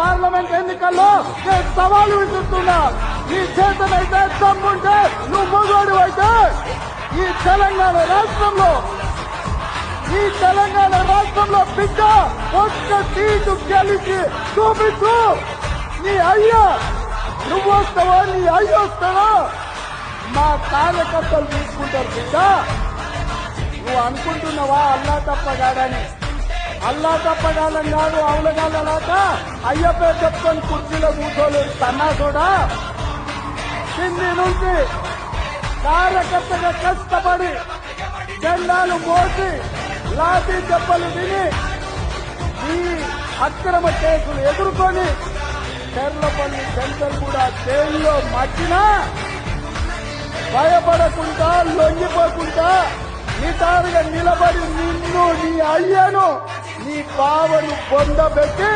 Parliament ఎన్నికల్లో నేను సవాలు విసురుతున్నా. ఈ చేతనైతే దమ్ముంటే నువ్వు మొగోడు అయితే ఈ తెలంగాణ రాష్ట్రంలో బిడ్డ ఒక్క సీటు గెలిచి చూపించు. నీ అయ్యా నువ్వు వస్తావా, నీ అయ్య వస్తావా, మా కార్యకర్తలు తీసుకుంటారు బిడ్డ. నువ్వు అనుకుంటున్నావా అల్లా తప్పగాడని? అల్లా తప్పగాలం కాదు, అవులగాలలాక అయ్యప్ప చెప్పుకొని కుర్చీలో కూర్చోలేదు సన్నాసుడా. కింది నుంచి కార్యకర్తగా కష్టపడి జెండాలు మోసి లాఠీ దెబ్బలు విని ఈ అక్రమ కేసులు ఎదుర్కొని చెర్లపల్లి సెంటర్ కూడా జైల్లో మట్టినా భయపడకుండా లొంగిపోకుండా నిటారుగా నిలబడి నిన్ను, నీ అయ్యను, నీ బావను పొందబెట్టి